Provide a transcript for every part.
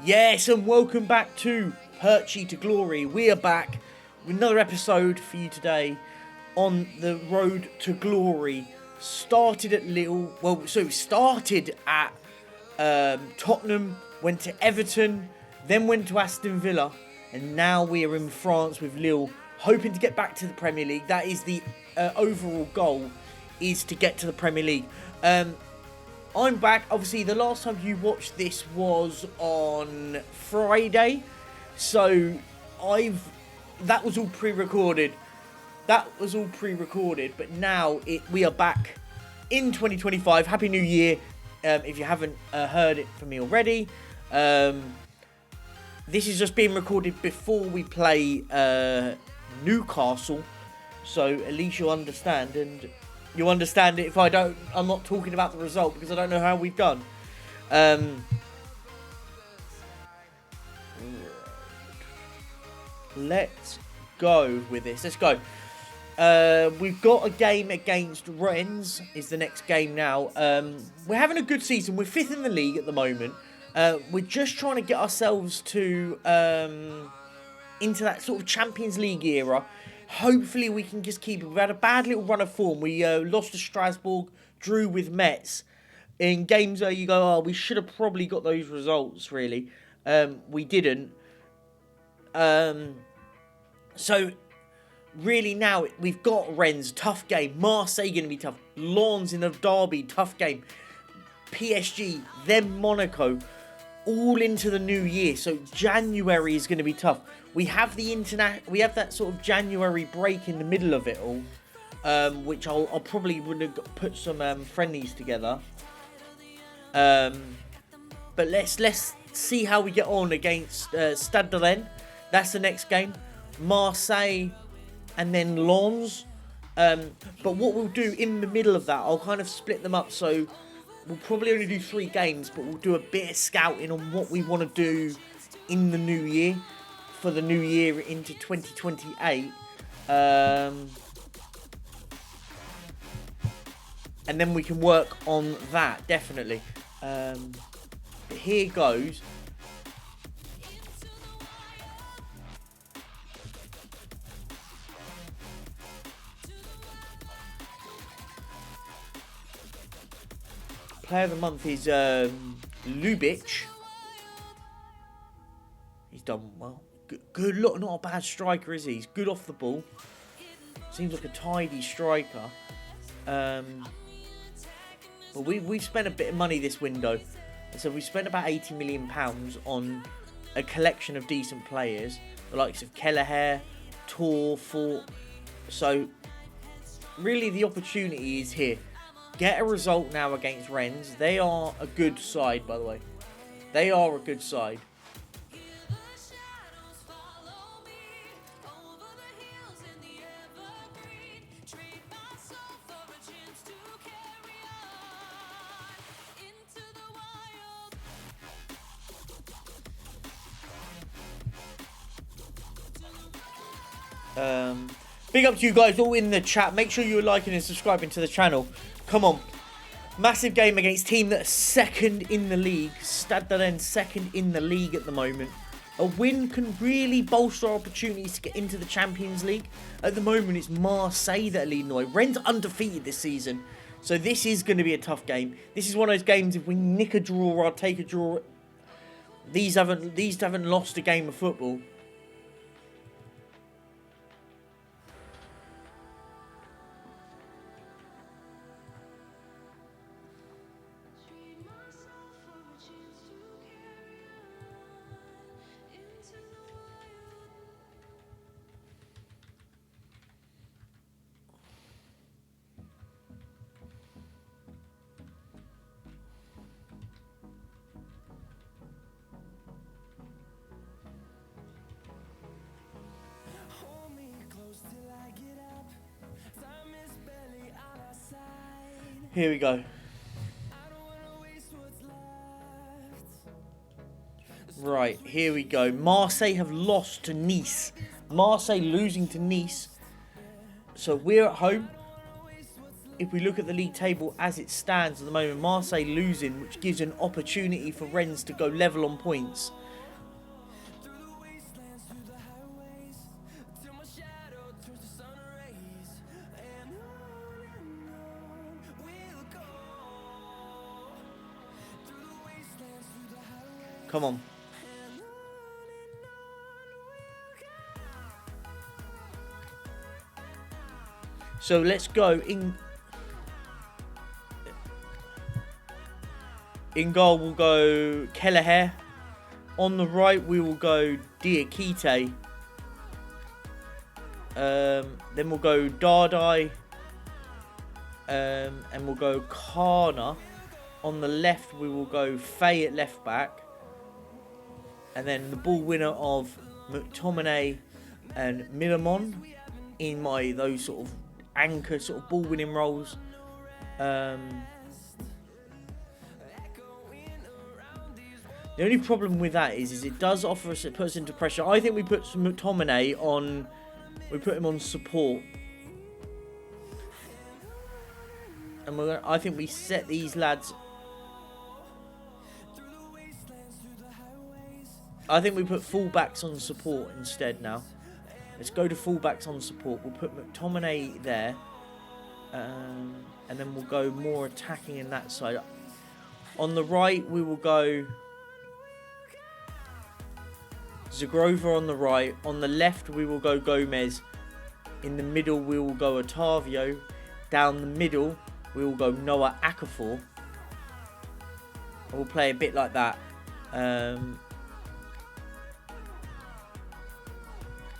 Yes, and welcome back to Perchy to Glory. We are back with another episode for you today on the road to glory. Started at Tottenham, went to Everton, then went to Aston Villa, and now we are in France with Lille, hoping to get back to the Premier League. That is the overall goal, is to get to the Premier League. I'm back. Obviously, the last time you watched this was on Friday, so that was all pre-recorded. But now we are back in 2025. Happy New Year! If you haven't heard it from me already, this is just being recorded before we play Newcastle, so at least you'll understand and. You'll understand it if I'm not talking about the result because I don't know how we've done. Let's go with this. Let's go. We've got a game against Rennes is the next game now. We're having a good season. We're 5th in the league at the moment. We're just trying to get ourselves to into that sort of Champions League era. Hopefully we can just keep it. We've had a bad little run of form. We lost to Strasbourg, drew with Metz. In games where you go, oh, we should have probably got those results, really. We didn't. So, really now, we've got Rennes, tough game. Marseille going to be tough. Lens in the derby, tough game. PSG, then Monaco. All into the new year, so January is going to be tough. We have that sort of January break in the middle of it all, which I'll probably would have put some friendlies together. But let's see how we get on against Stade de Rennes. That's the next game. Marseille, and then Lens. But what we'll do in the middle of that, I'll kind of split them up so. We'll probably only do 3 games, but we'll do a bit of scouting on what we want to do in the new year, for the new year into 2028. And then we can work on that, definitely. But here goes. Player of the month is Ljubic. He's done well. Good look, not a bad striker, is he? He's good off the ball. Seems like a tidy striker. But we've spent a bit of money this window. So we spent about £80 million on a collection of decent players. The likes of Kelleher, Tor, Fort. So really the opportunity is here. Get a result now against Rennes. They are a good side, by the way. They are a good side. Big up to you guys all in the chat. Make sure you're liking and subscribing to the channel. Come on. Massive game against team that's second in the league. Stade de Rennes second in the league at the moment. A win can really bolster our opportunities to get into the Champions League. At the moment, it's Marseille that are leading the way. Rennes undefeated this season. So this is going to be a tough game. This is one of those games, if we nick a draw or take a draw, these haven't lost a game of football. Here we go. Right, here we go. Marseille have lost to Nice. Marseille losing to Nice. So we're at home. If we look at the league table as it stands at the moment, Marseille losing, which gives an opportunity for Rennes to go level on points. Come on. So let's go in goal we'll go Kelleher. On the right we will go Diakite. Then we'll go Dardai. And we'll go Kana. On the left we will go Faye at left back. And then the ball winner of McTominay and Milamon in those sort of anchor sort of ball winning roles. The only problem with that is it does offer us, it puts us into pressure. I think we put McTominay on, we put him on support. And I think we set these lads, I think we put fullbacks on support instead now. Let's go to fullbacks on support. We'll put McTominay there. And then we'll go more attacking in that side. On the right, we will go Zagrova on the right. On the left, we will go Gomez. In the middle, we will go Otavio. Down the middle, we will go Noah Okafor. And we'll play a bit like that.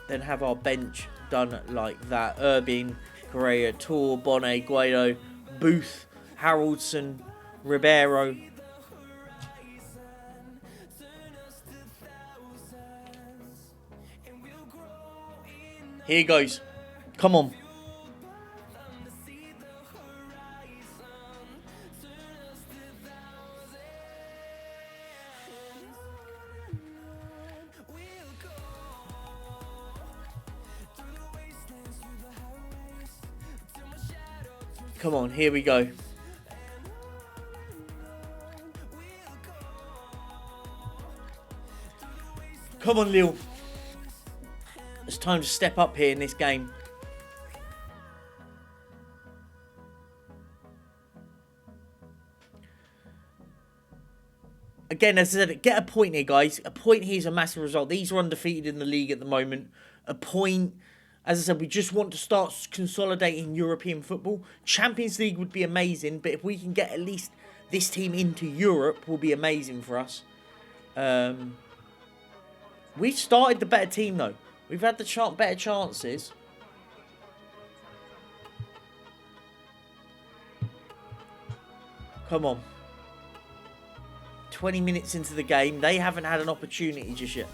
Then have our bench done like that. Urbin, Correa, Tor, Bonnet, Guaido, Booth, Haraldson, Ribeiro. Here goes. Come on. Come on, here we go. Come on, Lille. It's time to step up here in this game. Again, as I said, get a point here, guys. A point here is a massive result. These are undefeated in the league at the moment. A point, as I said, we just want to start consolidating European football. Champions League would be amazing, but if we can get at least this team into Europe, will be amazing for us. We've started the better team, though. We've had the better chances. Come on. 20 minutes into the game. They haven't had an opportunity just yet.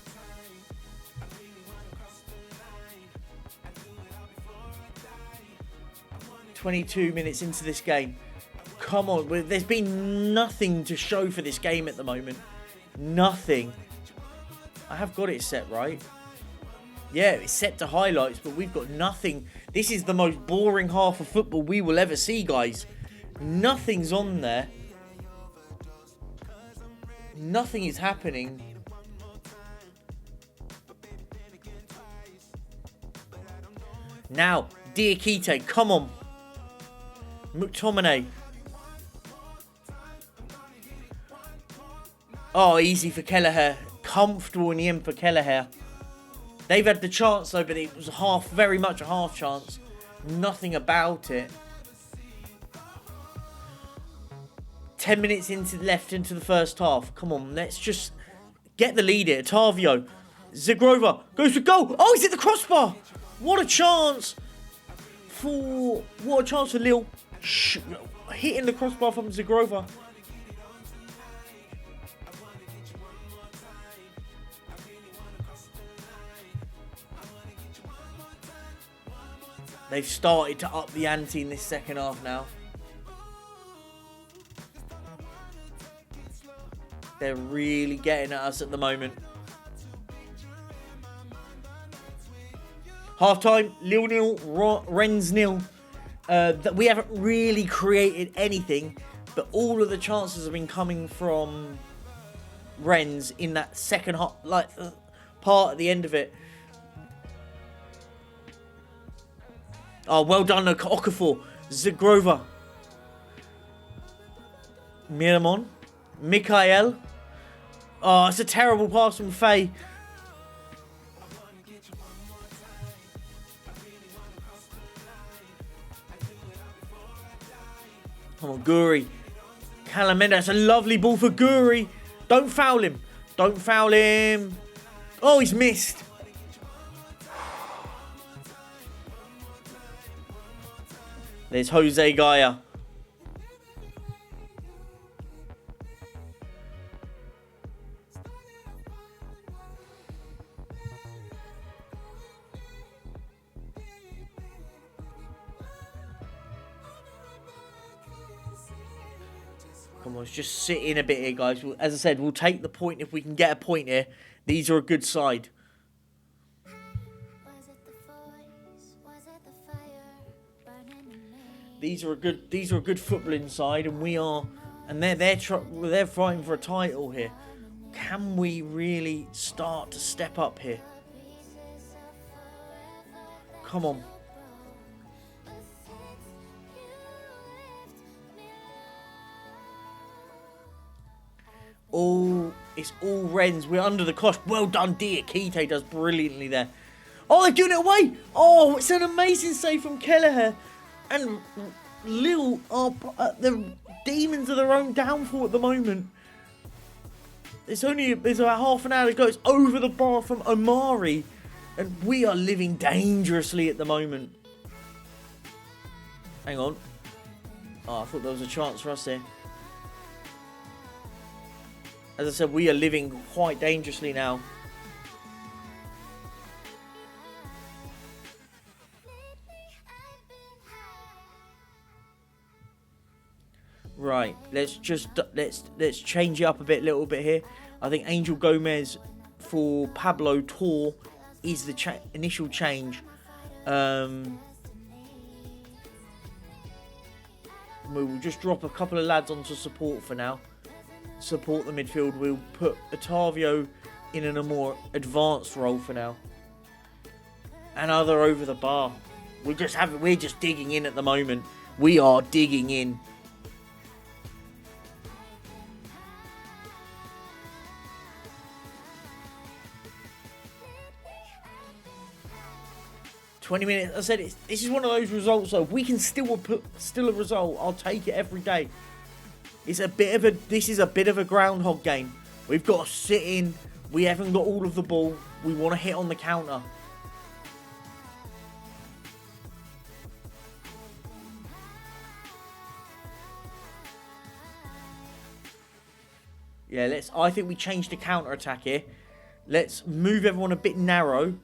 "22 minutes into this game. Come on. There's been nothing to show for this game at the moment. Nothing. I have got it set, right? Yeah, it's set to highlights, but we've got nothing. This is the most boring half of football we will ever see, guys. Nothing's on there. Nothing is happening. Now, Diakite, come on. McTominay. Oh, easy for Kelleher. Comfortable in the end for Kelleher. They've had the chance though, but it was very much a half chance. Nothing about it. 10 minutes left into the first half. Come on, let's just get the lead here. Otavio. Zagrova goes for goal. Oh, he's at the crossbar. What a chance for Lille. Hitting the crossbar from Zagrova. They've started to up the ante in this second half now. They're really getting at us at the moment. Half time, Lille 0, Rennes 0. That we haven't really created anything, but all of the chances have been coming from Rennes in that second half, part at the end of it. Oh, well done, Okafor. Zagrova. Miramon. Mikhail. Oh, it's a terrible pass from Faye. Come on, Guri. Calamenda, that's a lovely ball for Guri. Don't foul him. Don't foul him. Oh, he's missed. There's Jose Gaia. Come on, let's just sit in a bit here, guys. As I said, we'll take the point if we can get a point here. These are a good side. These are a good footballing side, and we are, and they're fighting for a title here. Can we really start to step up here? Come on. It's all Rens. We're under the cosh. Well done, Diakite does brilliantly there. Oh, they're doing it away. Oh, it's an amazing save from Kelleher. And Lille are the demons of their own downfall at the moment. There's about half an hour to go. It's over the bar from Omari. And we are living dangerously at the moment. Hang on. Oh, I thought there was a chance for us there. As I said, we are living quite dangerously now. Right, let's change it up a little bit here. I think Angel Gomez for Pablo Tor is the initial change. We will just drop a couple of lads onto support for now. Support the midfield. We'll put Otavio in a more advanced role for now. And other over the bar. We're just digging in at the moment. We are digging in. $20. I said this is one of those results though. We can still put a result. I'll take it every day. This is a bit of a groundhog game. We've got to sit in. We haven't got all of the ball. We want to hit on the counter. Yeah, I think we changed the counter attack here. Let's move everyone a bit narrow.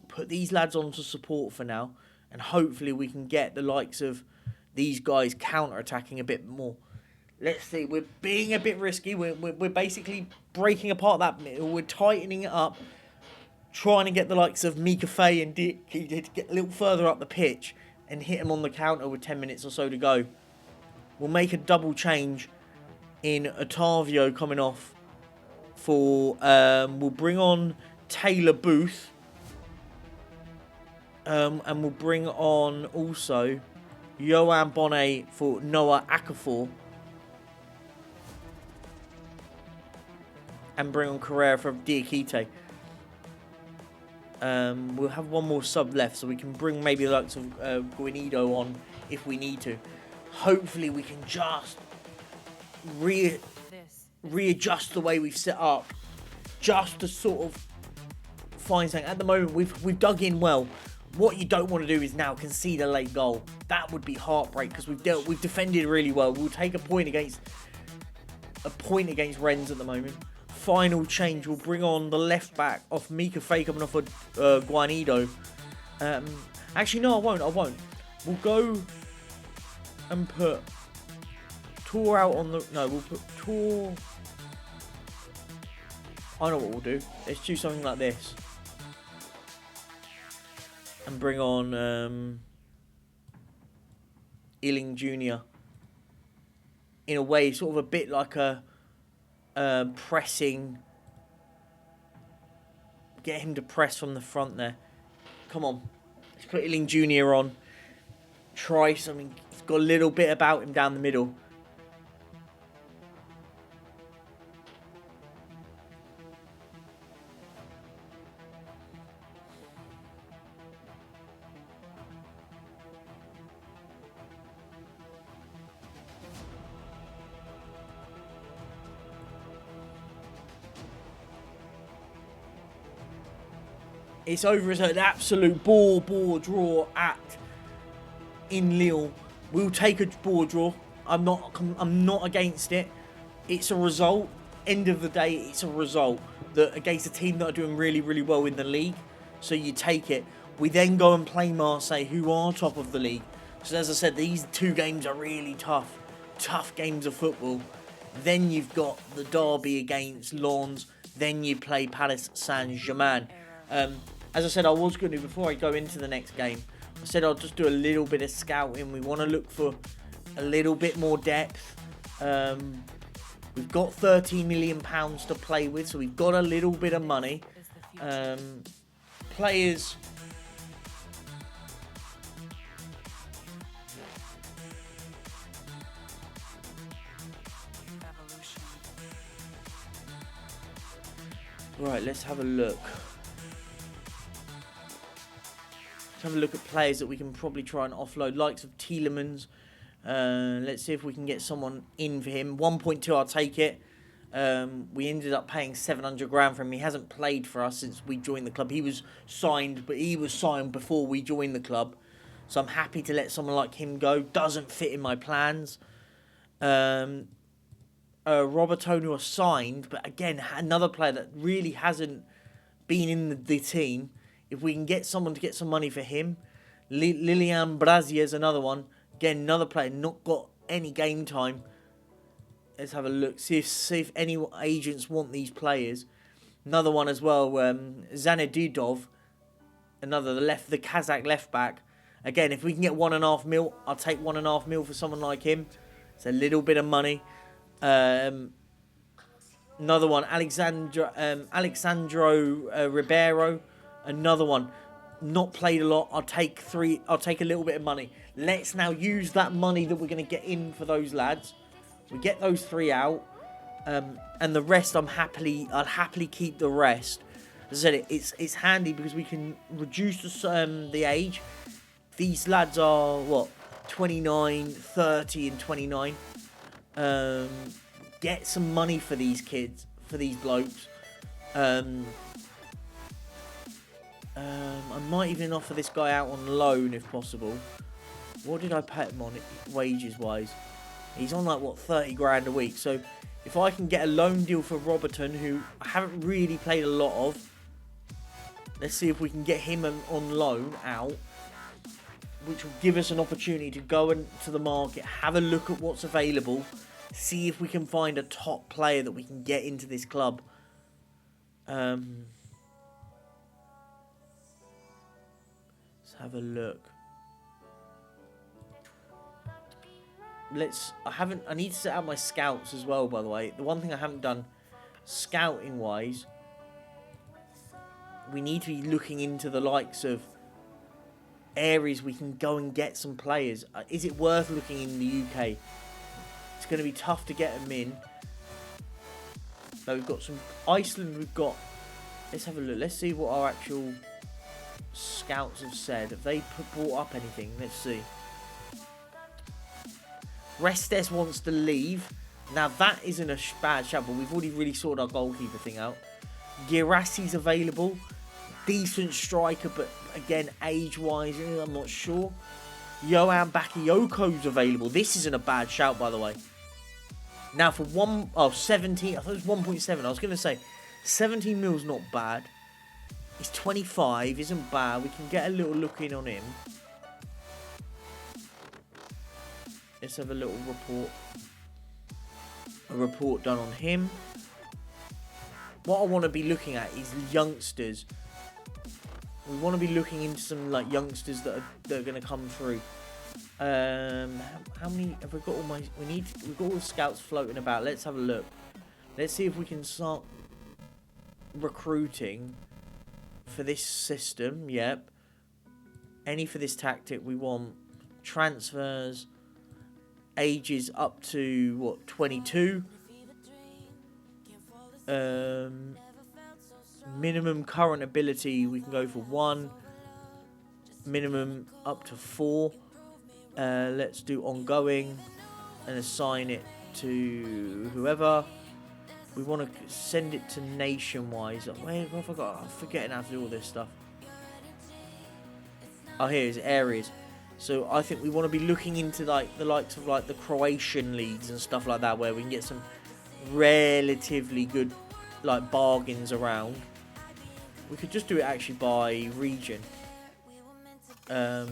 Put these lads on to support for now, and hopefully we can get the likes of these guys counter-attacking a bit more. Let's see, we're being a bit risky. We're basically breaking apart that middle. We're tightening it up, trying to get the likes of Mika Faye and Dick to get a little further up the pitch and hit them on the counter with 10 minutes or so to go. We'll make a double change in Otavio coming off for... we'll bring on Taylor Booth. And we'll bring on also Yohan Bonnet for Noah Akafor. And bring on Carrera for Diakite. We'll have one more sub left, so we can bring maybe the likes of Guinido on if we need to. Hopefully we can just readjust the way we've set up. Just to sort of find something. At the moment, we've dug in well. What you don't want to do is now concede a late goal. That would be heartbreak because we've defended really well. We'll take a point against Rennes at the moment. Final change. We'll bring on the left back off Mika Faye coming off of Guinido. Actually, no, I won't. We'll go and put Tor out on the... No, we'll put Tor... I know what we'll do. Let's do something like this. And bring on Ealing Jr. In a way, sort of a bit like a pressing. Get him to press from the front there. Come on. Let's put Illing Jr. on. Try something. He's got a little bit about him down the middle. It's over as an absolute ball draw in Lille. We'll take a ball draw. I'm not against it. It's a result. End of the day, it's a result that against a team that are doing really, really well in the league. So you take it. We then go and play Marseille, who are top of the league. So as I said, these 2 games are really tough. Tough games of football. Then you've got the derby against Lens. Then you play Paris Saint-Germain. As I said, I was going to, before I go into the next game, I said I'll just do a little bit of scouting. We want to look for a little bit more depth. We've got £13 million to play with, so we've got a little bit of money. Players... Right, let's have a look. Let's have a look at players that we can probably try and offload. Likes of Tielemans. Let's see if we can get someone in for him. 1.2, I'll take it. We ended up paying 700 grand for him. He hasn't played for us since we joined the club. He was signed, but he was signed before we joined the club. So I'm happy to let someone like him go. Doesn't fit in my plans. Robertone was signed, but again, another player that really hasn't been in the team. If we can get someone to get some money for him. Lilian Brazier is another one. Again, another player not got any game time. Let's have a look. See if any agents want these players. Another one as well. Zanedidov. Another the Kazakh left back. Again, if we can get 1.5 mil, I'll take 1.5 mil for someone like him. It's a little bit of money. Another one, Alexandro Ribeiro. Another one, not played a lot. I'll take a little bit of money. Let's now use that money that we're going to get in for those lads. We get those 3 out, and the rest I'll happily keep the rest. As I said, it's handy because we can reduce the age. These lads are what, 29, 30, and 29. Get some money for these kids, for these blokes. I might even offer this guy out on loan if possible. What did I pay him on wages wise? He's on like what, 30 grand a week. So if I can get a loan deal for Robertson, who I haven't really played a lot of, let's see if we can get him on loan out, which will give us an opportunity to go into the market, have a look at what's available, see if we can find a top player that we can get into this club. Let's have a look. I need to set out my scouts as well, by the way. The one thing I haven't done, scouting wise, we need to be looking into the likes of areas we can go and get some players. Is it worth looking in the UK? It's going to be tough to get them in. So we've got some Iceland. Let's have a look. Let's see what our actual scouts have said. Have they brought up anything? Let's see. Restes wants to leave. Now that isn't a bad shout, but we've already really sorted our goalkeeper thing out. Girassi's available. Decent striker, but again, age-wise, I'm not sure. Yohan Bakayoko's available. This isn't a bad shout, by the way. Now for 17, I thought it was 1.7. I was going to say 17 mil's not bad. He's 25, isn't bad. We can get a little look in on him. Let's have a little report. A report done on him. What I want to be looking at is youngsters. We want to be looking into some like youngsters that are going to come through. How many have we got? We've got all the scouts floating about. Let's have a look. Let's see if we can start recruiting for this system. Yep. Any for this tactic. We want transfers. Ages up to, what, 22? Minimum current ability, we can go for 1. Minimum up to 4. Let's do ongoing and assign it to whoever. We want to send it to nation-wise. Where have I got? I'm forgetting how to do all this stuff. Oh, here's areas. So I think we want to be looking into like the likes of like the Croatian leagues and stuff like that, where we can get some relatively good like bargains around. We could just do it actually by region, or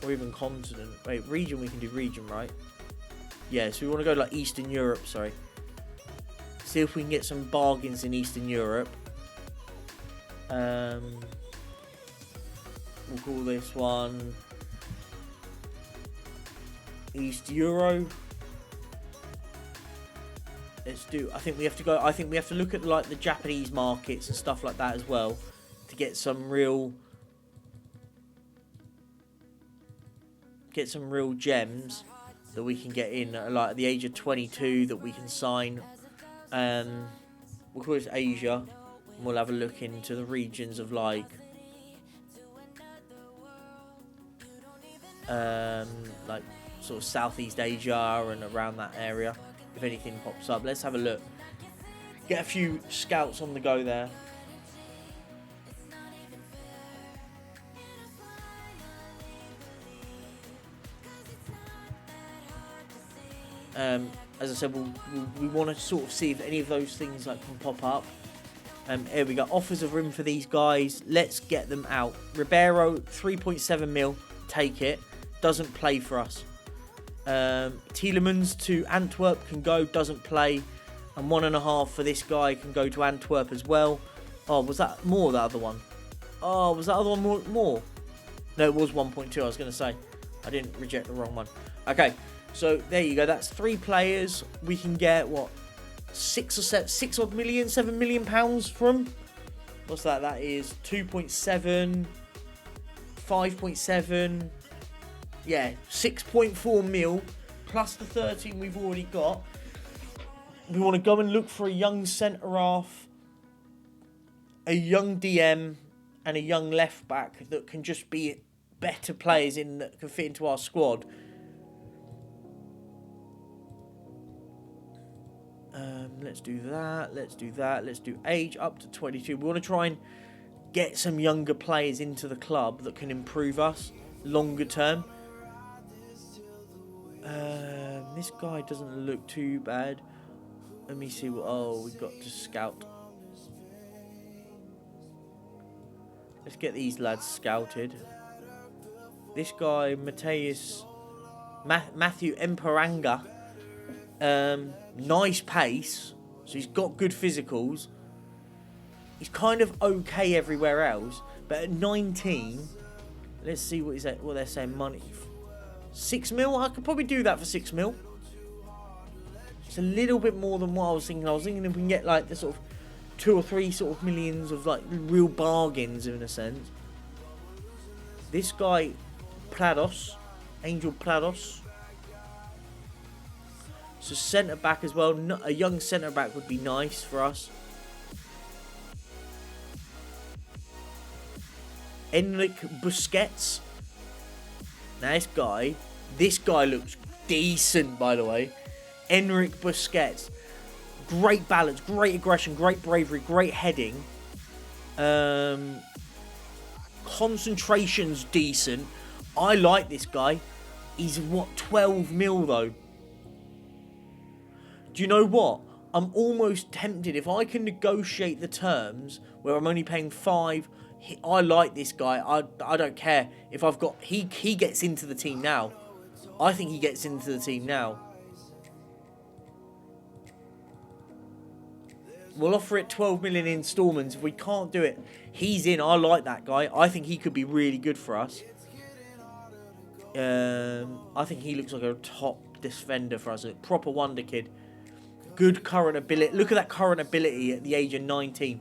even continent. Wait, region, we can do region, right? Yeah, so we want to go like Eastern Europe. Sorry. See if we can get some bargains in Eastern Europe. We'll call this one East Euro. Let's do. I think we have to go. I think we have to look at like the Japanese markets and stuff like that as well to get some real gems that we can get in, like at the age of 22 that we can sign. We'll call this Asia, and we'll have a look into the regions of like sort of Southeast Asia and around that area. If anything pops up, let's have a look. Get a few scouts on the go there. As I said, we want to sort of see if any of those things like can pop up. Here we go. Offers of room for these guys. Let's get them out. Ribeiro, 3.7 mil. Take it. Doesn't play for us. Tielemans to Antwerp can go. Doesn't play. And 1.5 for this guy can go to Antwerp as well. Oh, was that more, that other one? Oh, was that other one more? No, it was 1.2, I was going to say. I didn't reject the wrong one. Okay. So there you go. That's 3 players. We can get what, 7 million pounds from. What's that? That is 2.7, 5.7. Yeah, 6.4 mil plus the 13 we've already got. We want to go and look for a young centre half, a young DM, and a young left back that can just be better players in that can fit into our squad. Let's do that. Let's do that. Let's do age up to 22. We want to try and get some younger players into the club that can improve us longer term. This guy doesn't look too bad. Let me see what. Oh, we got to scout. Let's get these lads scouted. This guy, Matthew Emperanga. Nice pace, so he's got good physicals. He's kind of okay everywhere else, but at 19, let's see what they're saying. Money, 6 mil. I could probably do that for 6 mil. It's a little bit more than what I was thinking. I was thinking if we can get like the sort of 2 or 3 sort of millions of like real bargains in a sense. This guy, Angel Plados. So centre-back as well. A young centre-back would be nice for us. Enric Busquets. Now this guy looks decent, by the way. Enric Busquets. Great balance, great aggression, great bravery, great heading. Concentration's decent. I like this guy. He's, 12 mil though. Do you know what? I'm almost tempted. If I can negotiate the terms where I'm only paying 5, I like this guy. I don't care if I've got. He gets into the team now. I think he gets into the team now. We'll offer it 12 million installments. If we can't do it, he's in. I like that guy. I think he could be really good for us. I think he looks like a top defender for us. A proper wonder kid. Good current ability. Look at that current ability at the age of 19.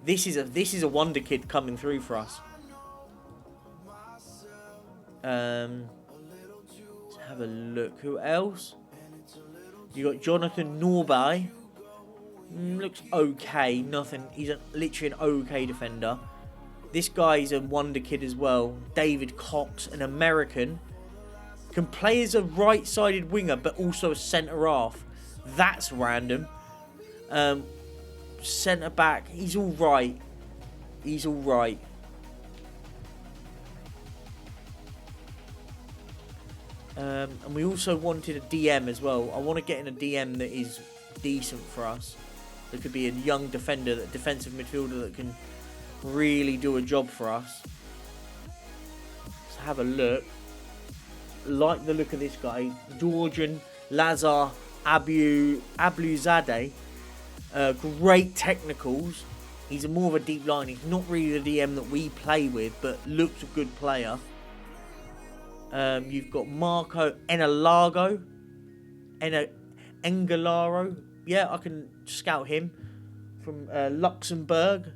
This is a wonder kid coming through for us. Let's have a look. Who else? You got Jonathan Norby. Looks okay. Nothing. He's literally an okay defender. This guy's a wonder kid as well. David Cox, an American. Can play as a right-sided winger, but also a centre-half. That's random. Centre-back. He's all right. He's all right. And we also wanted a DM as well. I want to get in a DM that is decent for us. There could be a young defender, that defensive midfielder that can really do a job for us. Let's have a look. Like the look of this guy, Georgian Lazar Abluzadeh. Great technicals. He's more of a deep line. He's not really the DM that we play with, but looks a good player. You've got Marco Engalaro. Yeah, I can scout him from Luxembourg.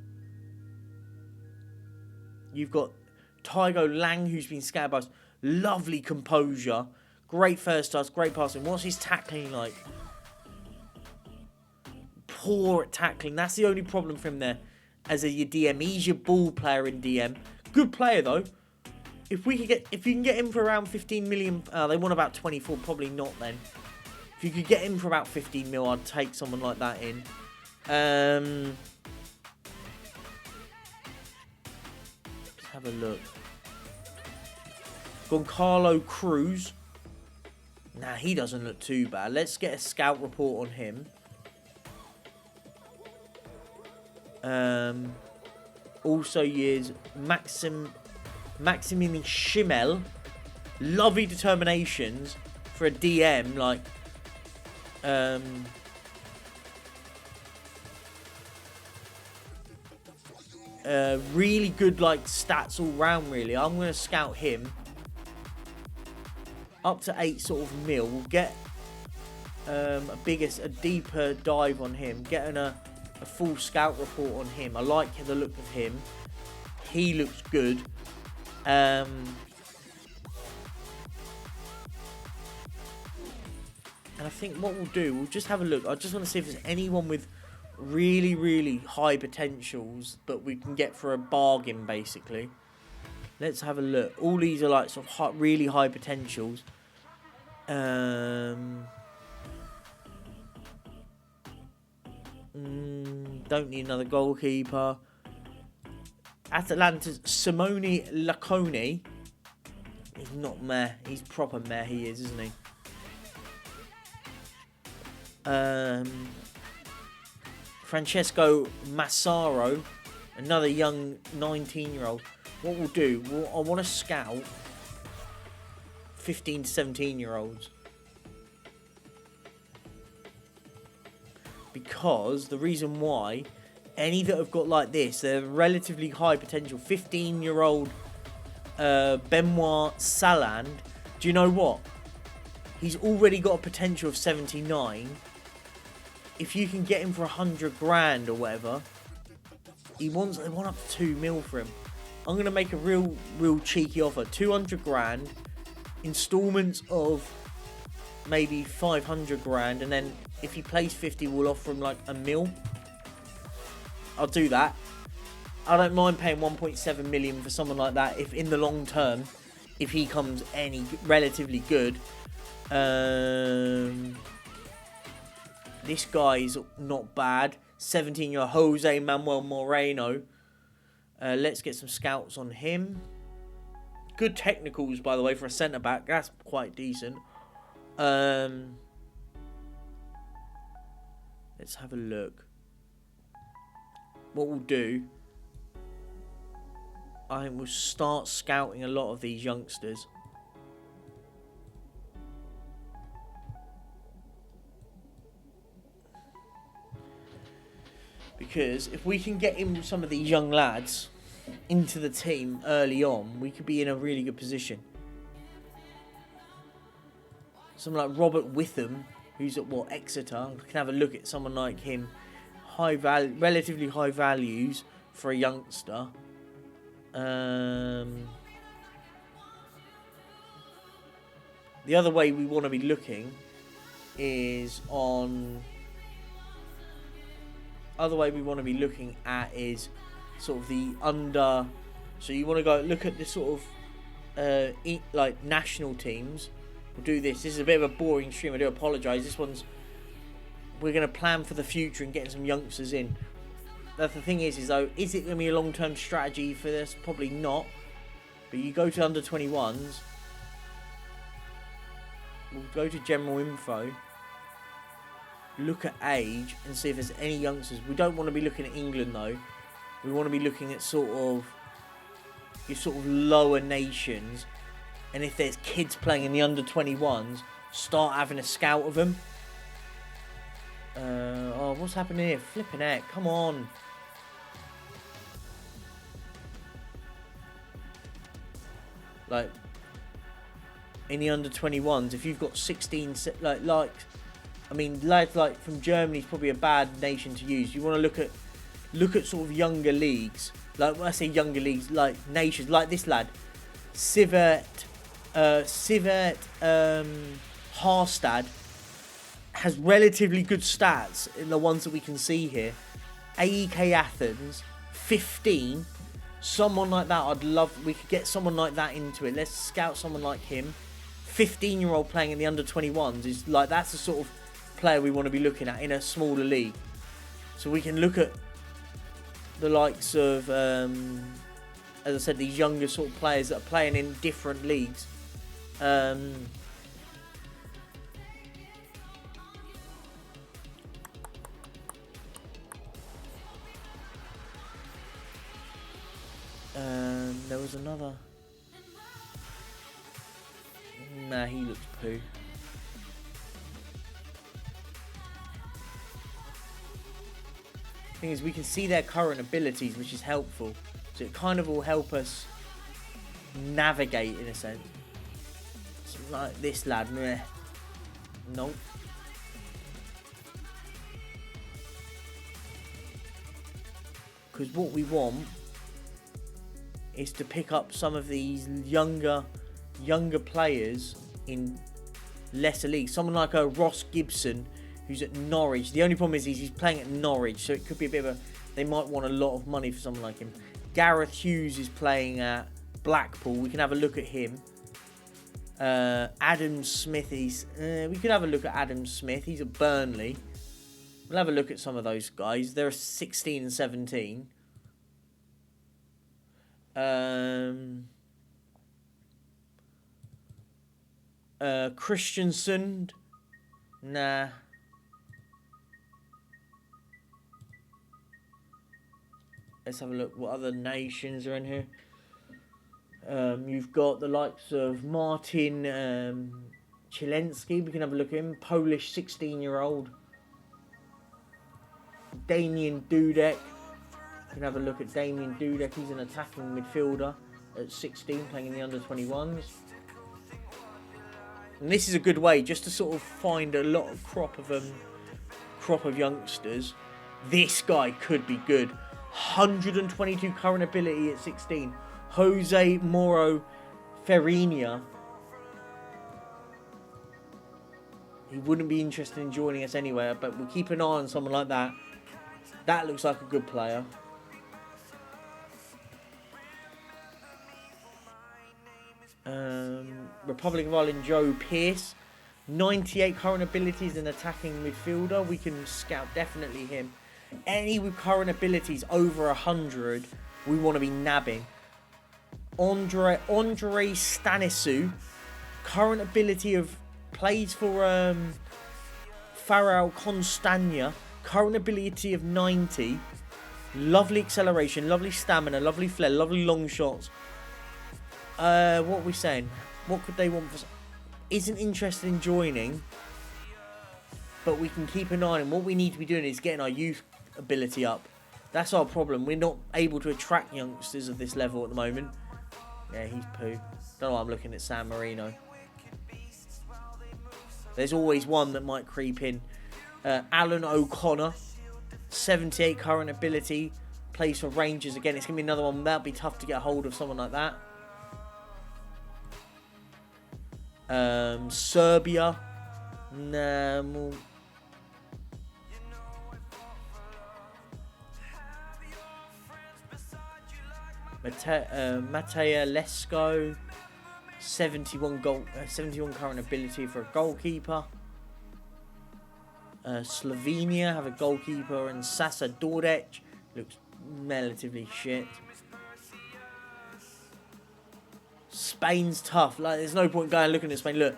You've got Tygo Lang, who's been scouted by us. Lovely composure. Great first touch, great passing. What's his tackling like? Poor at tackling. That's the only problem for him there. As your DM, he's your ball player in DM. Good player though. If you can get him for around 15 million, they want about 24, probably not then. If you could get him for about 15 mil, I'd take someone like that in. Let's have a look. Goncalo Cruz. Nah, he doesn't look too bad. Let's get a scout report on him. Also, years Maximilian Schimmel. Lovely determinations for a DM. Like, really good like stats all round. Really, I'm gonna scout him. Up to 8 sort of mil. We'll get a deeper dive on him. Getting a full scout report on him. I like the look of him. He looks good. And I think what we'll do, we'll just have a look. I just want to see if there's anyone with really, really high potentials that we can get for a bargain, basically. Let's have a look. All these are like sort of really high potentials. Don't need another goalkeeper. Atalanta's Simone Laconi. He's not meh. He's proper meh, he is, isn't he? Francesco Massaro. Another young 19-year-old. What we'll do, I want to scout 15 to 17-year-olds. Because the reason why, any that have got like this, they're relatively high potential. 15-year-old Benoit Saland. Do you know what? He's already got a potential of 79. If you can get him for 100 grand or whatever, they want up to 2 mil for him. I'm going to make a real cheeky offer. 200 grand, installments of maybe 500 grand, and then if he plays 50, we'll offer him like a mil. I'll do that. I don't mind paying 1.7 million for someone like that if in the long term, if he comes any relatively good. This guy's not bad. 17-year-old Jose Manuel Moreno. Let's get some scouts on him. Good technicals, by the way, for a centre-back. That's quite decent. Let's have a look. What we'll do, I think we'll start scouting a lot of these youngsters. Because if we can get in some of these young lads into the team early on, we could be in a really good position. Someone like Robert Witham, who's at Exeter. We can have a look at someone like him. Relatively high values for a youngster. The other way we want to be looking is on... Other way we want to be looking at is sort of the under... So you want to go look at the sort of like national teams. We'll do this. This is a bit of a boring stream. I do apologise. This one's... We're going to plan for the future and getting some youngsters in. The thing is though, is it going to be a long-term strategy for this? Probably not. But you go to under 21s. We'll go to general info. Look at age and see if there's any youngsters. We don't want to be looking at England though. We want to be looking at sort of your sort of lower nations. And if there's kids playing in the under 21s, start having a scout of them. Oh, what's happening here? Flipping heck, come on. Like, in the under 21s, if you've got 16, like, I mean, lads like from Germany is probably a bad nation to use. You want to look at sort of younger leagues. Like, when I say younger leagues, like nations, like this lad, Sivert Harstad has relatively good stats in the ones that we can see here. AEK Athens, 15. Someone like that, I'd love. We could get someone like that into it. Let's scout someone like him. 15-year-old playing in the under 21s is like, that's the sort of player we want to be looking at in a smaller league. So we can look at the likes of, as I said, these younger sort of players that are playing in different leagues. There was another. Nah, he looks poo. Thing is, we can see their current abilities, which is helpful. So it kind of will help us navigate in a sense. Something like this lad, meh. Nope. Because what we want is to pick up some of these younger players in lesser leagues. Someone like a Ross Gibson, who's at Norwich. The only problem is he's playing at Norwich, so it could be a bit of a... They might want a lot of money for someone like him. Gareth Hughes is playing at Blackpool. We can have a look at him. Adam Smith is... we could have a look at Adam Smith. He's at Burnley. We'll have a look at some of those guys. They're 16 and 17. Christensen. Nah. Let's have a look what other nations are in here. You've got the likes of Martin Chilensky. We can have a look at him. Polish 16-year-old. Damien Dudek. We can have a look at Damien Dudek. He's an attacking midfielder at 16, playing in the under 21s. And this is a good way just to sort of find a lot of crop of youngsters. This guy could be good. 122 current ability at 16. Jose Moro Ferinia. He wouldn't be interested in joining us anywhere, but we'll keep an eye on someone like that. That looks like a good player. Republic of Ireland, Joe Pearce. 98 current abilities and attacking midfielder. We can scout definitely him. Any with current abilities over 100, we want to be nabbing. Andre Stanisu. Current ability of... Plays for Farrell Constania. Current ability of 90. Lovely acceleration, lovely stamina, lovely flair, lovely long shots. What are we saying? What could they want for... Isn't interested in joining, but we can keep an eye on him. What we need to be doing is getting our youth ability up. That's our problem. We're not able to attract youngsters of this level at the moment. Yeah, he's poo. Don't know why I'm looking at San Marino. There's always one that might creep in. Alan O'Connor, 78 current ability, plays for Rangers again. It's going to be another one. That'll be tough to get a hold of someone like that. Serbia. Nah, more... Mateja Lesko, 71 current ability for a goalkeeper. Slovenia have a goalkeeper, and Sasa Dordec looks relatively shit. Spain's tough. Like, there's no point going looking at Spain. Look,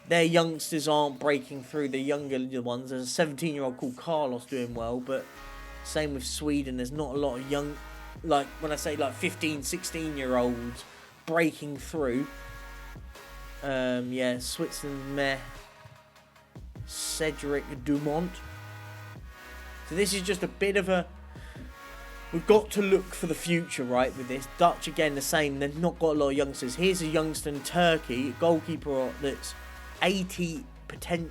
their youngsters aren't breaking through. The younger ones. There's a 17-year-old called Carlos doing well, but same with Sweden. There's not a lot of young, like when I say like 15, 16-year-olds breaking through. Yeah, Switzerland, meh. Cedric Dumont. So this is just a bit of a... We've got to look for the future, right, with this. Dutch, again, the same. They've not got a lot of youngsters. Here's a youngster in Turkey, a goalkeeper that's 80...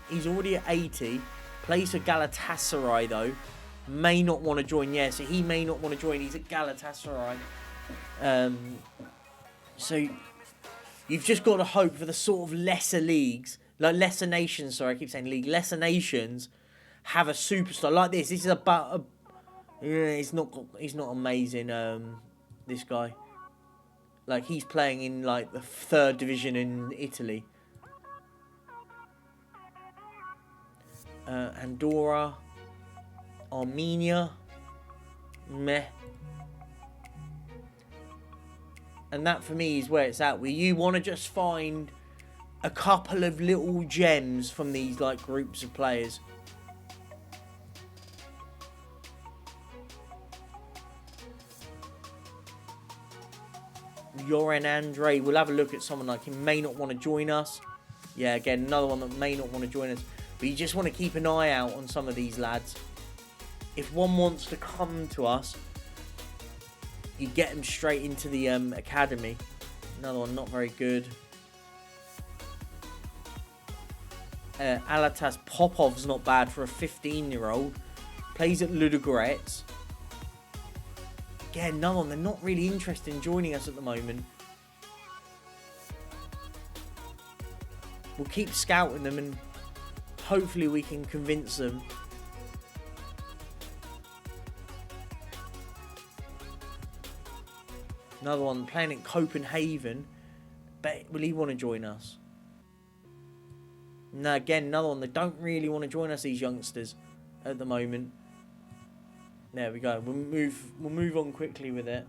He's already at 80. Plays for Galatasaray, though. May not want to join. Yeah, so he may not want to join. He's at Galatasaray. So you've just got to hope for the sort of lesser leagues, like lesser nations, sorry, I keep saying league. Lesser nations have a superstar like this. This is about a... Yeah, he's not amazing, this guy. Like, he's playing in, like, the 3rd division in Italy. Andorra. Armenia. Meh. And that, for me, is where it's at. Where you want to just find a couple of little gems from these, like, groups of players. Joran Andre, we'll have a look at someone like him. May not want to join us. Yeah, again, another one that may not want to join us. But you just want to keep an eye out on some of these lads. If one wants to come to us, you get them straight into the academy. Another one, not very good. Alatas Popov's not bad for a 15-year-old. Plays at Ludogorets. Again, no one. They're not really interested in joining us at the moment. We'll keep scouting them and hopefully we can convince them. Another one playing in Copenhagen. Will he want to join us? No, again, another one. They don't really want to join us, these youngsters, at the moment. There we go. We'll move on quickly with it.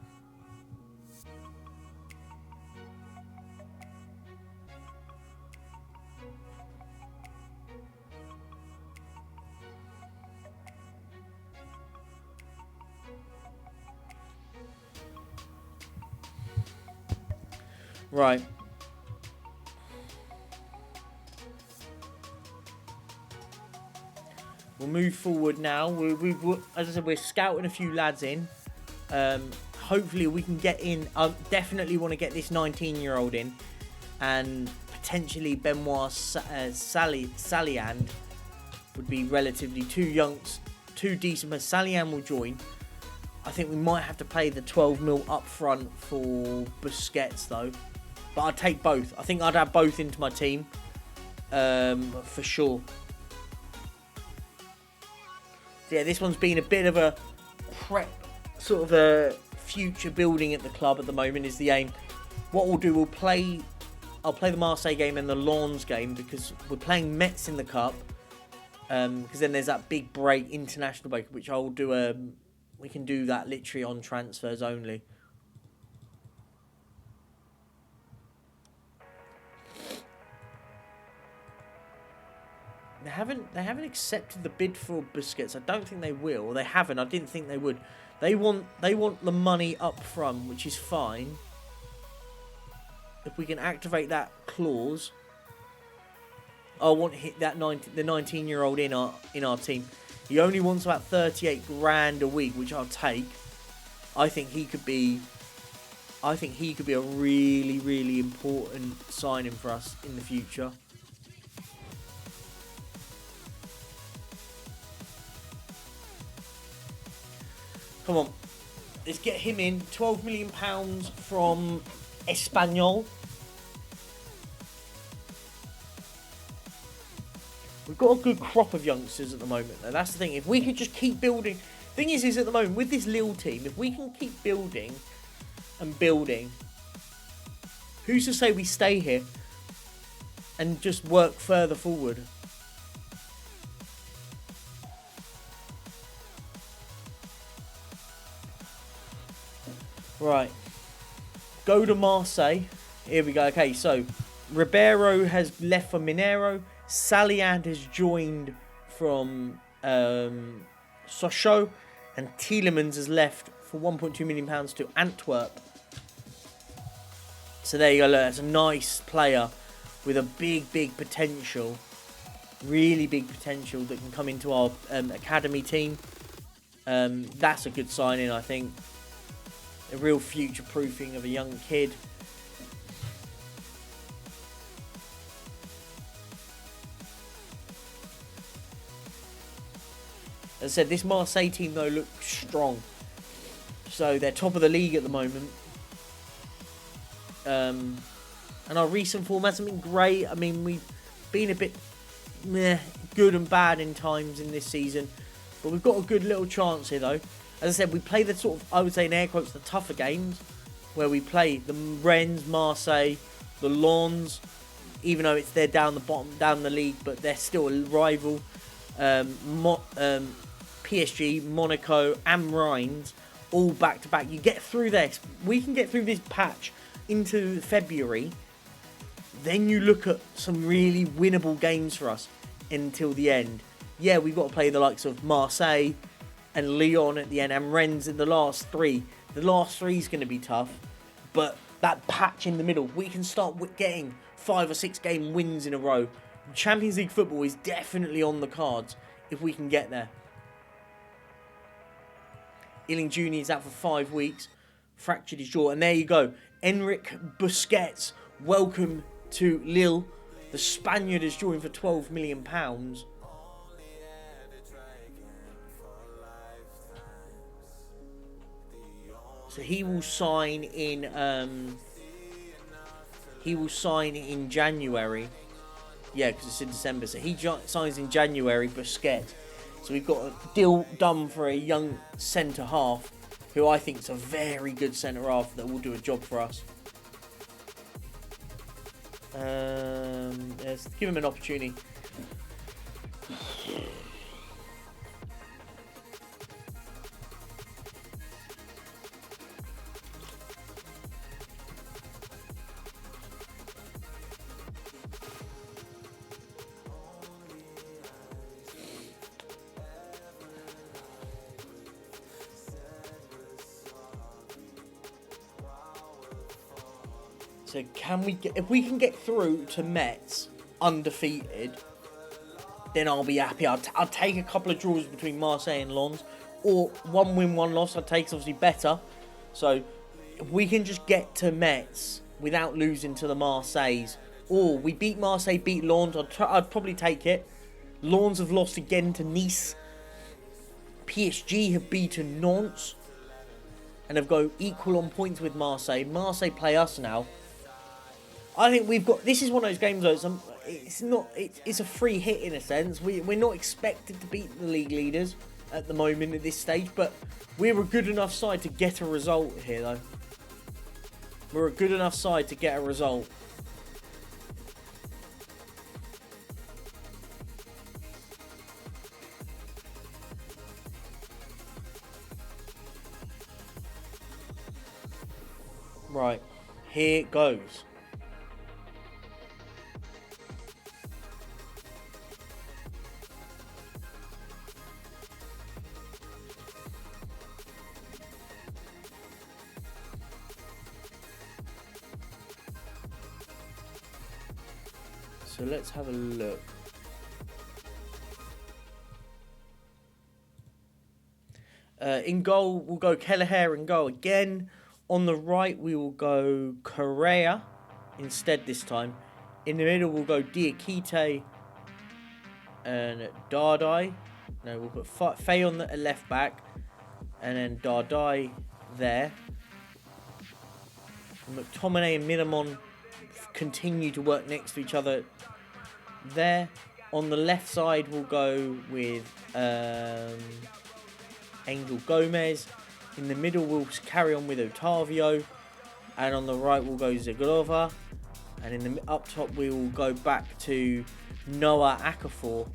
Right. We'll move forward now. As I said, we're scouting a few lads in. Hopefully we can get in. I definitely want to get this 19-year-old in. And potentially Benoit Saliand would be relatively too decent. But Saliand will join. I think we might have to pay the 12 mil up front for Busquets, though. But I'd take both. I think I'd have both into my team. For sure. So yeah, this one's been a bit of a prep, sort of a future building at the club at the moment is the aim. What we'll do, I'll play the Marseille game and the Lens game because we're playing Metz in the cup. Because then there's that big break, international break, which I'll do. We can do that literally on transfers only. They haven't accepted the bid for Busquets. I don't think they will. They haven't. I didn't think they would. They want the money up front, which is fine. If we can activate that clause, I want to hit that the 19-year-old in our team. He only wants about 38 grand a week, which I'll take. I think he could be a really, really important signing for us in the future. Come on, let's get him in. £12 million from Espanyol. got a good crop of youngsters at the moment, though. That's the thing. If we could just keep building... Thing is at the moment, with this Lille team, if we can keep building and building, who's to say we stay here and just work further forward? Right. Go to Marseille. Here we go. Okay, so Ribeiro has left for Mineiro. Saliad has joined from Sochaux. And Tielemans has left for £1.2 million to Antwerp. So there you go. Look, that's a nice player with a big potential. Really big potential that can come into our academy team. That's a good signing, I think. A real future-proofing of a young kid. As I said, this Marseille team, though, looks strong. So they're top of the league at the moment. And our recent form hasn't been great. I mean, we've been a bit good and bad in times in this season. But we've got a good little chance here, though. As I said, we play the sort of, I would say in air quotes, the tougher games. Where we play the Rennes, Marseille, the Lens. Even though they're down the bottom, down the league. But they're still a rival. PSG, Monaco and Rennes all back to back. You get through this. We can get through this patch into February. Then you look at some really winnable games for us until the end. Yeah, we've got to play the likes of Marseille and Lyon at the end and Rennes in the last three. The last three is going to be tough. But that patch in the middle, we can start getting 5 or 6 game wins in a row. Champions League football is definitely on the cards if we can get there. Ealing Jr. is out for 5 weeks. Fractured his jaw. And there you go. Enric Busquets, welcome to Lille. The Spaniard has joined for £12 million. So he will sign in. January. Yeah, because it's in December. So he signs in January. Busquets. So we've got a deal done for a young centre half, who I think is a very good centre half that will do a job for us. Let's give him an opportunity. So can we get, if we can get through to Metz undefeated, then I'll be happy. I'll take a couple of draws between Marseille and Lens, or 1 win, 1 loss. I'd take obviously better. So if we can just get to Metz without losing to the Marseilles, or we beat Marseille, beat Lens, I'd probably take it. Lens have lost again to Nice. PSG have beaten Nantes and have got equal on points with Marseille. Marseille play us now. I think we've got. This is one of those games though. It's a free hit in a sense. We're not expected to beat the league leaders at the moment at this stage, but we're a good enough side to get a result here though. We're a good enough side to get a result. Right, here it goes. So let's have a look. In goal, we'll go Kelleher in goal again. On the right, we will go Correa instead this time. In the middle, we'll go Diakite and Dardai. No, we'll put Faye on the left back. And then Dardai there. McTominay and Minamon continue to work next to each other there. On the left side, we'll go with Angel Gomez. In the middle, we'll carry on with Otavio. And on the right, we'll go Zagrova. And in the up top, we will go back to Noah Okafor.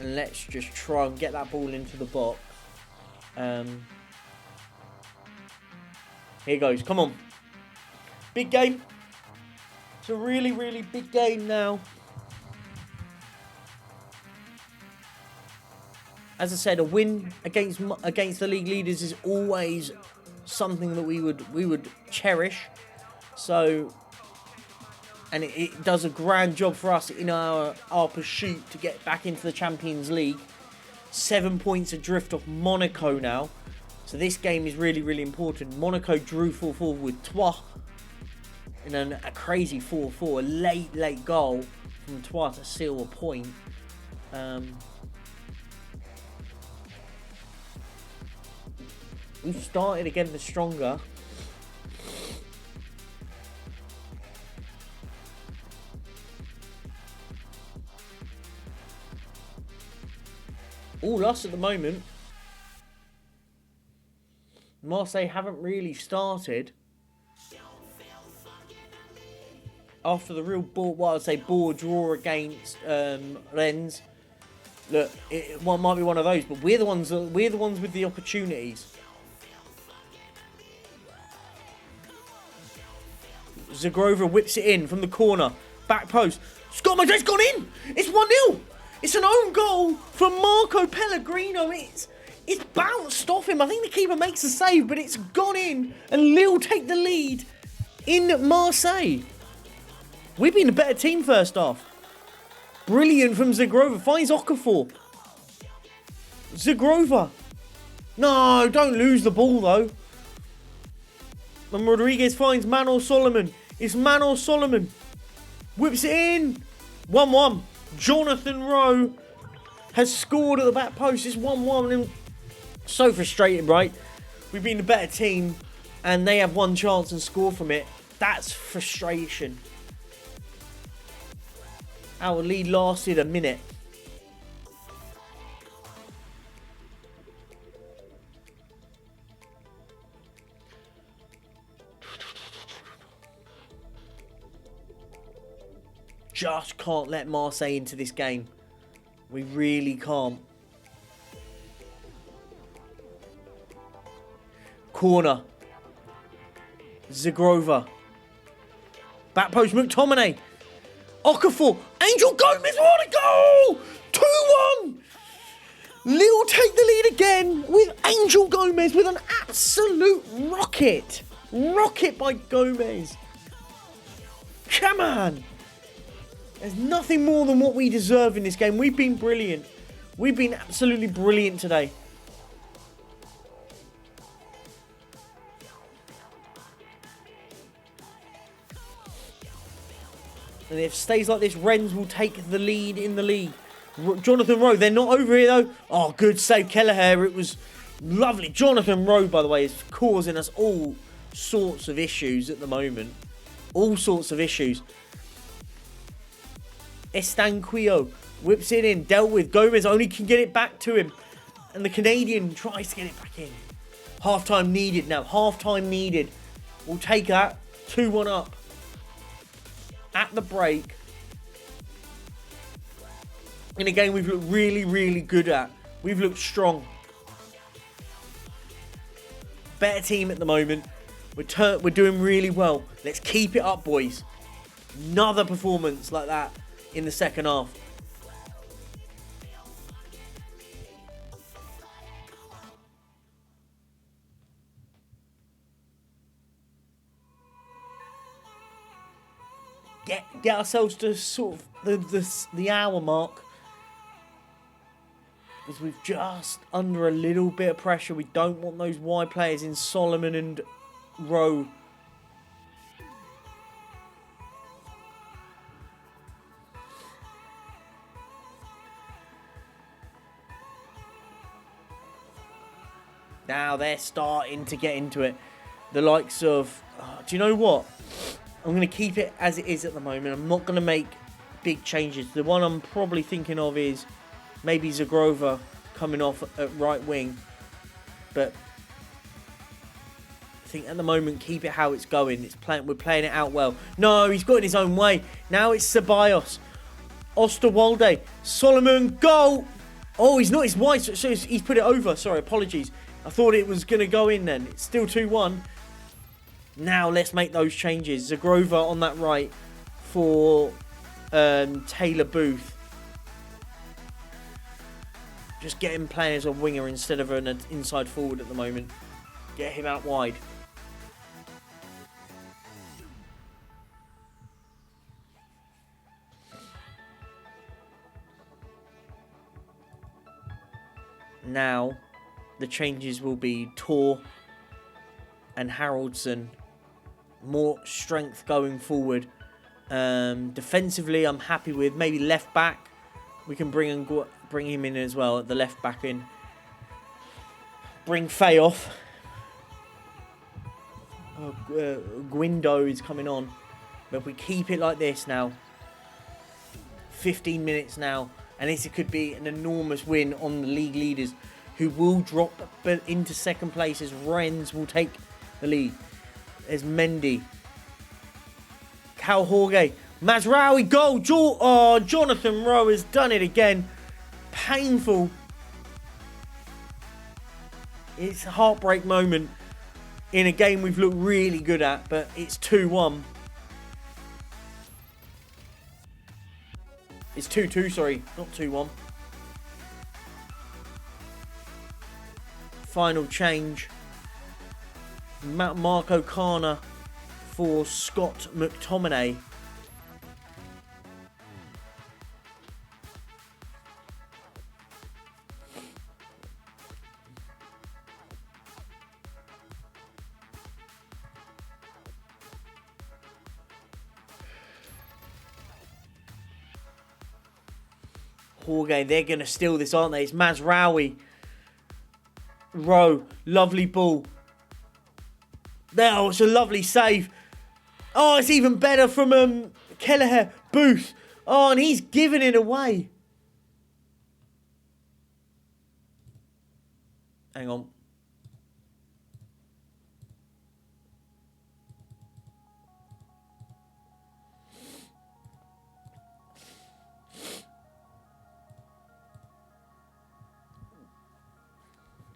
And let's just try and get that ball into the box. Here goes. Come on. Big game. It's a really, really big game now. As I said, a win against the league leaders is always something that we would cherish. So, and it does a grand job for us in our pursuit to get back into the Champions League. 7 points adrift off Monaco now. So this game is really, really important. Monaco drew 4-4 with Troyes in a crazy 4-4. A late goal from Troyes to seal a point. We've started again the stronger. All us at the moment. Marseille haven't really started. After the real bore draw against Rennes. Look, it might be one of those, but we're the ones with the opportunities. Zagrova whips it in from the corner. Back post. Scott Madrid's gone in! It's 1-0! It's an own goal from Marco Pellegrino. It's bounced off him. I think the keeper makes a save, but it's gone in. And Lille take the lead in Marseille. We've been a better team first half. Brilliant from Zagrova. Finds Okafor. Zagrova. No, don't lose the ball, though. And Rodriguez finds Manor Solomon. It's Manor Solomon. Whips it in. 1-1. Jonathan Rowe has scored at the back post. It's 1-1. And so frustrating, right? We've been a better team and they have one chance and score from it. That's frustration. Our lead lasted a minute. Just can't let Marseille into this game. We really can't. Corner. Zagrova. Back post, McTominay. Okafor. Angel Gomez, what a goal! 2-1! Lille take the lead again with Angel Gomez with an absolute rocket. Rocket by Gomez. Come on. There's nothing more than what we deserve in this game. We've been brilliant. We've been absolutely brilliant today. And if it stays like this, Rennes will take the lead in the league. Jonathan Rowe, they're not over here though. Oh, good save, Kelleher. It was lovely. Jonathan Rowe, by the way, is causing us all sorts of issues at the moment. All sorts of issues. Estanquillo whips it in, dealt with. Gomez only can get it back to him. And the Canadian tries to get it back in. Half-time needed now. Half-time needed. We'll take that. 2-1 up. At the break. In a game we've looked really, really good at. We've looked strong. Better team at the moment. We're doing really well. Let's keep it up, boys. Another performance like that in the second half. Get ourselves to sort of the hour mark. Because we've just under a little bit of pressure. We don't want those wide players in Solomon and Rowe. Now they're starting to get into it. The likes of... do you know what? I'm going to keep it as it is at the moment. I'm not going to make big changes. The one I'm probably thinking of is maybe Zagrova coming off at right wing. But I think at the moment, keep it how it's going. We're playing it out well. No, he's got in his own way. Now it's Ceballos. Osterwalde. Solomon. Goal. Oh, he's not his wide. So he's put it over. Sorry, apologies. I thought it was going to go in then. It's still 2-1. Now let's make those changes. Zagrova on that right for Taylor Booth. Just get him playing as a winger instead of an inside forward at the moment. Get him out wide. Now, the changes will be Tor and Haraldson. More strength going forward. Defensively, I'm happy with. Maybe left back. We can bring him in as well at the left back in. Bring Faye off. Guindo is coming on. But if we keep it like this now. 15 minutes now. And this could be an enormous win on the league leaders, who will drop into second place as Rennes will take the lead. There's Mendy. Cal Jorge. Mazraoui goal. Jonathan Rowe has done it again. Painful. It's a heartbreak moment in a game we've looked really good at, but it's 2-1. It's 2-2, sorry, not 2-1. Final change. Mark O'Connor for Scott McTominay. Jorge, they're going to steal this, aren't they? It's Mazraoui. Rowe, lovely ball. Oh, it's a lovely save. Oh, it's even better from Kelleher. Booth. Oh, and he's giving it away. Hang on.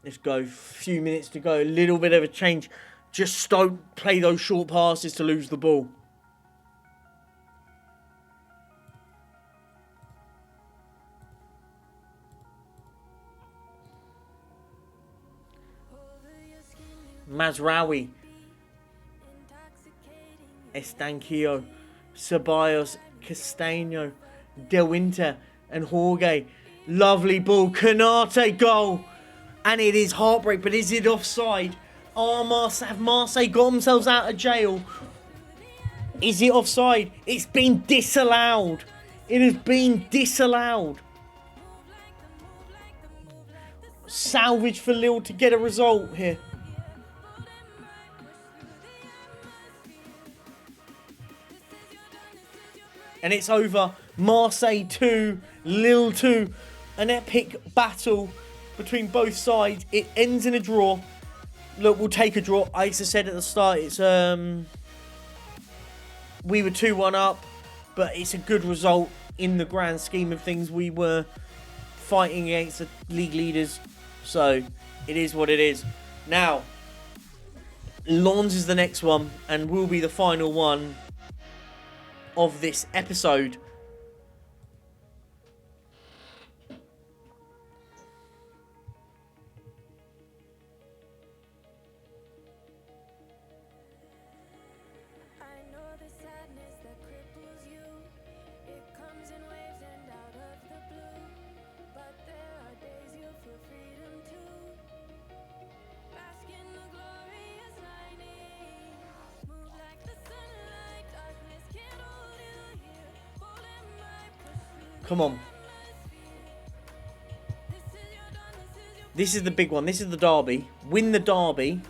Let's go. Few minutes to go. A little bit of a change. Just don't play those short passes to lose the ball. Mazraoui. Estanquillo. Ceballos. Castaño. De Winter. And Jorge. Lovely ball. Canate goal. And it is heartbreak, but is it offside? Oh, have Marseille got themselves out of jail? Is it offside? It's been disallowed. It has been disallowed. Salvage for Lille to get a result here. And it's over. Marseille 2, Lille 2. An epic battle between both sides. It ends in a draw. Look, we'll take a draw. I said at the start, it's we were 2-1 up, but it's a good result in the grand scheme of things. We were fighting against the league leaders, so it is what it is. Now, Lens is the next one, and will be the final one of this episode. Come on. This is the big one. This is the derby. Win the derby.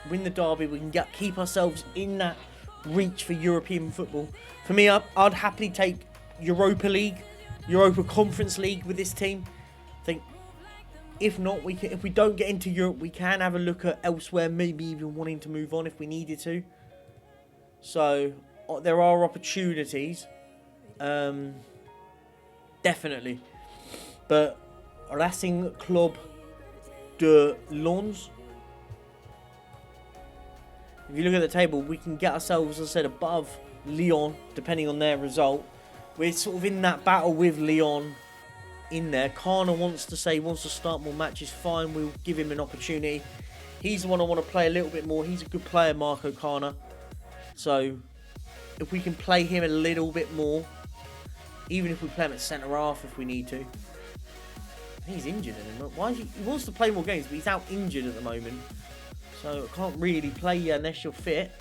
Win the derby. We can keep ourselves in that reach for European football. For me, I'd happily take Europa League, Europa Conference League with this team. I think if not, if we don't get into Europe, we can have a look at elsewhere. Maybe even wanting to move on if we needed to. So there are opportunities, definitely. But Racing Club de Lens. If you look at the table, we can get ourselves, as I said, above Lyon, depending on their result. We're sort of in that battle with Lyon in there. Kana wants to start more matches. Fine, we'll give him an opportunity. He's the one I want to play a little bit more. He's a good player, Marco Kana. So, if we can play him a little bit more, even if we play him at centre-half if we need to. He's injured at the moment. Why is he wants to play more games, but he's out injured at the moment. So, I can't really play you unless you're fit.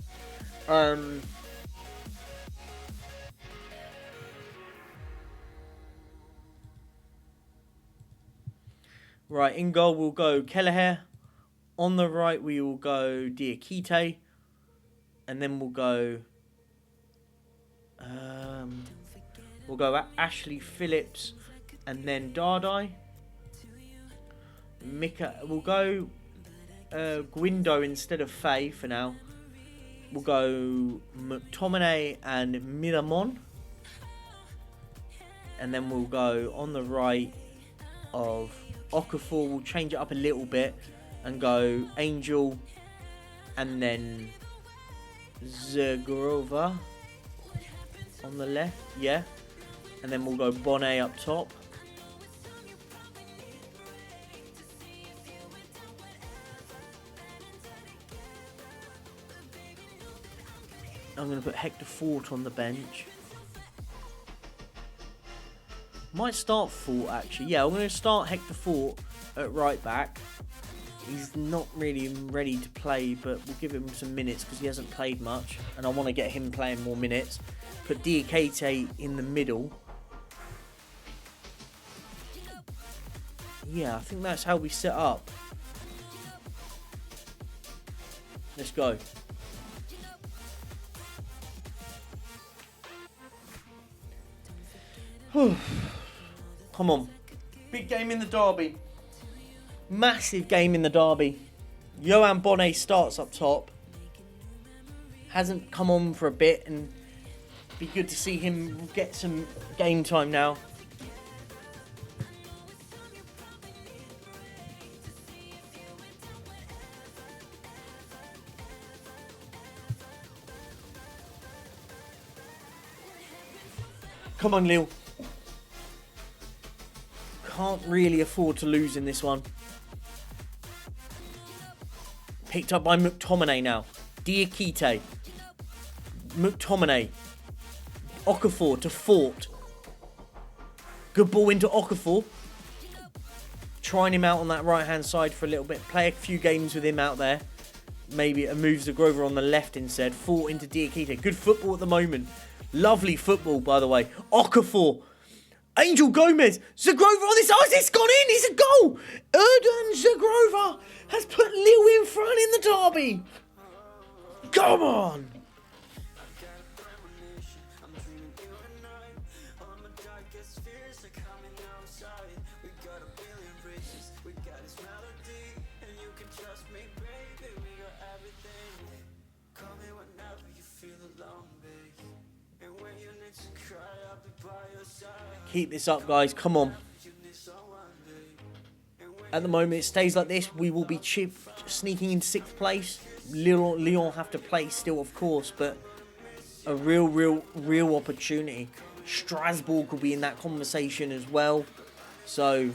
Right, in goal we'll go Kelleher. On the right we will go Diakite. And then we'll go... Ashley Phillips. And then Dardai. We'll go Guindo instead of Faye for now. We'll go McTominay and Miramon. And then we'll go on the right of Okafor. We'll change it up a little bit and go Angel and then Zagrova on the left. Yeah. And then we'll go Bonnet up top. I'm going to put Hector Fort on the bench. Might start Fort actually. Yeah, I'm going to start Hector Fort at right back. He's not really ready to play, but we'll give him some minutes because he hasn't played much. And I want to get him playing more minutes. Put Diakite in the middle. Yeah, I think that's how we set up. Let's go. Come on. Big game in the derby. Massive game in the derby. Johan Bonnet starts up top. Hasn't come on for a bit, and be good to see him get some game time now. Come on, Lille. Can't really afford to lose in this one. Picked up by McTominay now. Diakite. McTominay. Okafor to Fort. Good ball into Okafor. Trying him out on that right-hand side for a little bit. Play a few games with him out there. Maybe it moves Zagrova on the left instead. Fort into Diakite. Good football at the moment. Lovely football, by the way. Okafor. Angel Gomez. Zagrova on this. Oh, it's gone in. It's a goal. Erdan Zagrova has put Lille in front in the derby. Come on. Keep this up, guys. Come on. At the moment, it stays like this. We will be sneaking in 6th place. Lyon have to play still, of course, but a real opportunity. Strasbourg will be in that conversation as well. So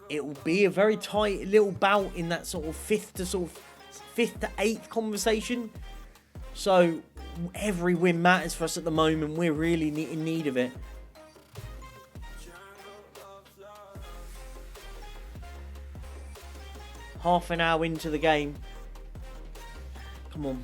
it will be a very tight little bout in that sort of 5th to 8th conversation. So every win matters for us at the moment. We're really in need of it. Half an hour into the game. Come on.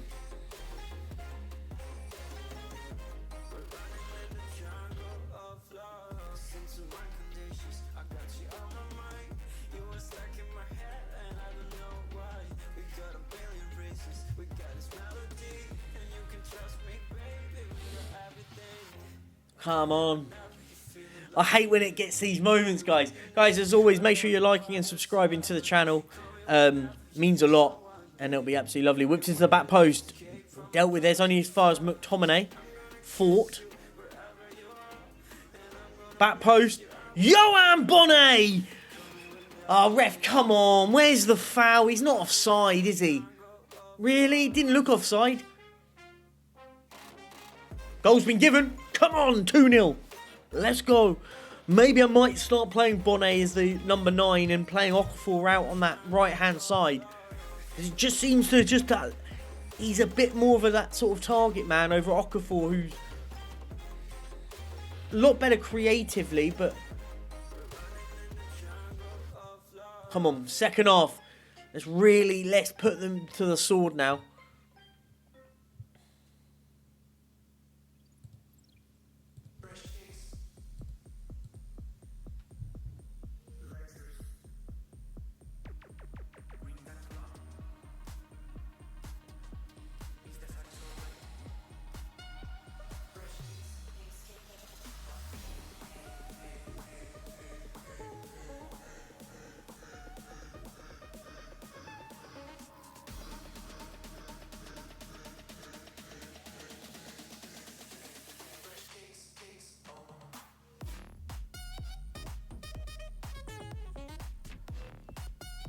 Come on. I hate when it gets these moments, guys. Guys, as always, make sure you're liking and subscribing to the channel. Means a lot. And it'll be absolutely lovely. Whipped into the back post. Dealt with. There's only as far as McTominay. Fought. Back post. Johan Bonnet! Oh, ref, come on. Where's the foul? He's not offside, is he? Really? Didn't look offside. Goal's been given. Come on, 2-0. Let's go. Maybe I might start playing Bonnet as the number 9 and playing Okafor out on that right-hand side. It just seems to he's a bit more of that sort of target man over Okafor, who's a lot better creatively, but come on, second half. Let's put them to the sword now.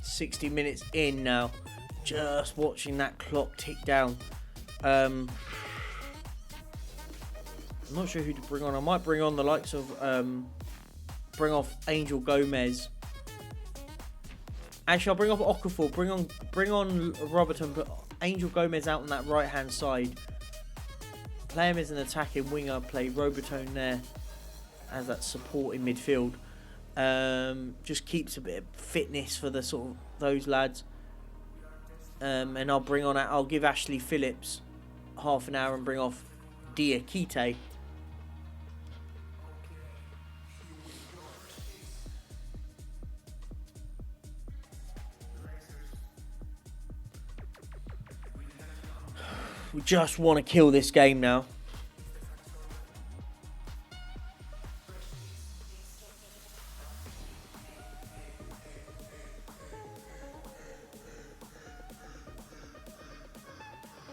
$60 in now. Just watching that clock tick down. I'm not sure who to bring on. I might bring on the likes of bring off Angel Gomez. Actually, I'll bring off Okafor. Bring on Robertson. Put Angel Gomez out on that right hand side. Play him as an attacking winger. Play Robertson there as that support in midfield. Just keeps a bit of fitness for the sort of those lads. And I'll give Ashley Phillips half an hour and bring off Diakite. We just want to kill this game now.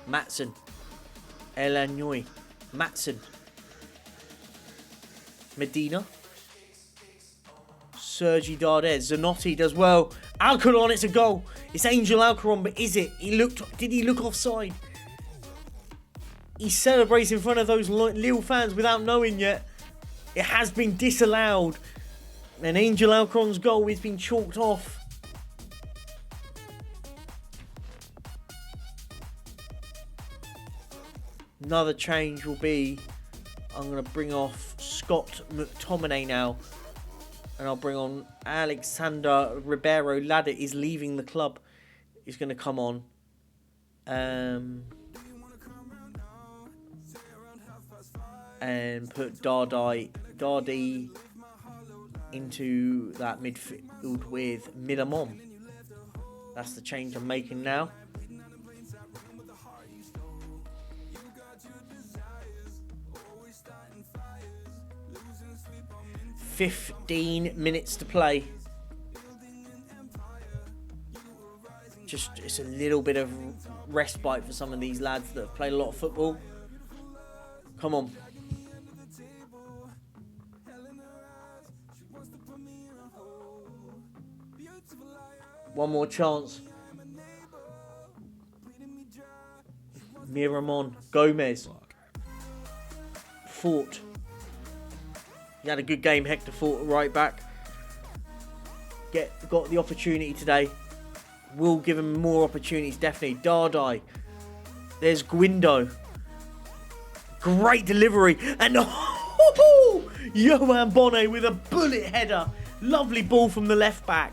Matson, Elanoy, Matson, Medina, Sergi Dardez, Zanotti does well. Alcaron, it's a goal. It's Angel Alcaron, but is it? Did he look offside? He celebrates in front of those Lille fans without knowing yet. It has been disallowed. And Angel Alcaron's goal has been chalked off. Another change will be, I'm going to bring off Scott McTominay now. And I'll bring on Alexander Ribeiro. Ladder is leaving the club. He's going to come on. And put Dardy into that midfield with Milamon. That's the change I'm making now. $15 to play. It's a little bit of respite for some of these lads that have played a lot of football. Come on. One more chance. Miramon, Gomez, Fort. He had a good game, Hector Fort, right back. Got the opportunity today. Will give him more opportunities, definitely. Dardai. There's Guindo. Great delivery. And Johan Bonnet with a bullet header. Lovely ball from the left back.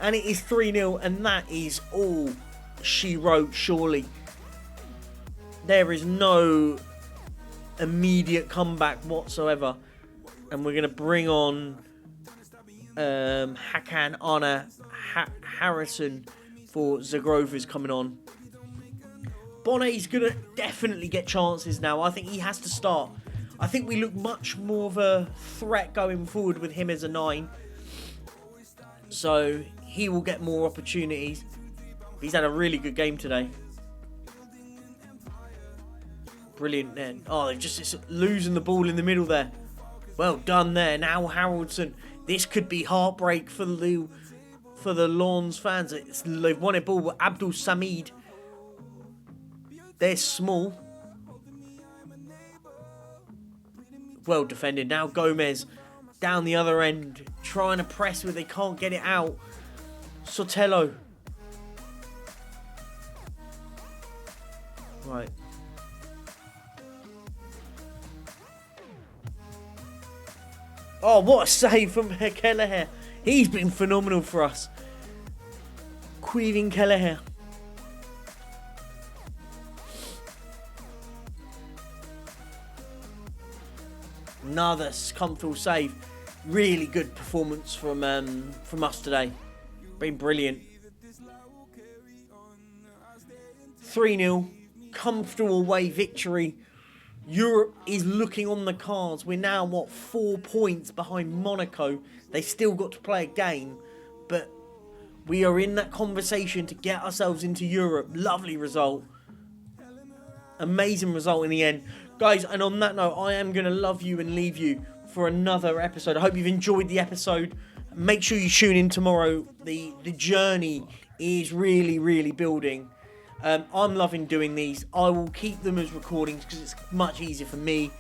And it is 3-0. And that is all she wrote, surely. There is no immediate comeback whatsoever. And we're going to bring on Hakan Anna Harrison for Zagrova's coming on. Bonnet's going to definitely get chances now. I think he has to start. I think we look much more of a threat going forward with him as a 9. So he will get more opportunities. He's had a really good game today. Brilliant then. Oh, they're just losing the ball in the middle there. Well done there. Now Haraldson. This could be heartbreak for the Lens fans. They've won it ball with Abdul Samid. They're small. Well defended. Now Gomez down the other end. Trying to press where they can't get it out. Sotelo. Right. Oh, what a save from Kelleher. He's been phenomenal for us. Queeving Kelleher. Another comfortable save. Really good performance from us today. Been brilliant. 3-0. Comfortable away victory. Europe is looking on the cards. We're now, 4 points behind Monaco. They still got to play a game. But we are in that conversation to get ourselves into Europe. Lovely result. Amazing result in the end. Guys, and on that note, I am going to love you and leave you for another episode. I hope you've enjoyed the episode. Make sure you tune in tomorrow. The journey is really, really building. I'm loving doing these. I will keep them as recordings because it's much easier for me.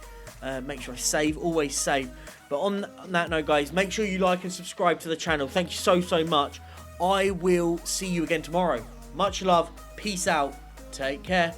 Make sure I save, always save. But on that note, guys, make sure you like and subscribe to the channel. Thank you so, so much. I will see you again tomorrow. Much love. Peace out. Take care.